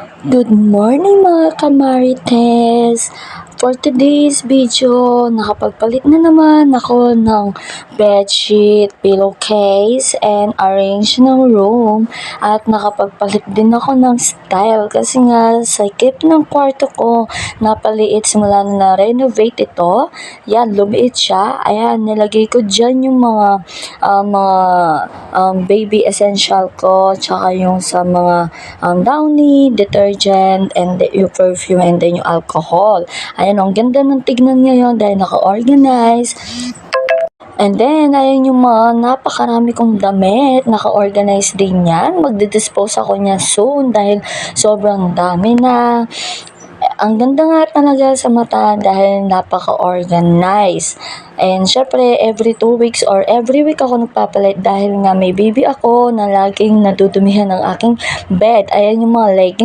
Good morning mga kamarites! For today's video, nakapagpalit na naman ako ng bedsheet, pillowcase, and arrange ng room. At nakapagpalit din ako ng style kasi nga sa ikip ng kwarto ko, napaliit simula na renovate ito. Yan, lumiit siya. Ayan, nilagay ko dyan yung mga baby essential ko, tsaka yung sa mga downy, detergent, and yung perfume, and then yung alcohol. Ayan, ang ganda ng tignan ngayon dahil naka-organize. And then, ayan yung mga napakarami kong damit. Naka-organize din yan. Magdi-dispose ako niya soon dahil sobrang dami na. Ang ganda nga talaga sa mata dahil napaka-organized. And syempre, every 2 weeks or every week ako nagpapalit dahil nga may baby ako na laging nadudumihan ng aking bed. Ayan yung mga leggings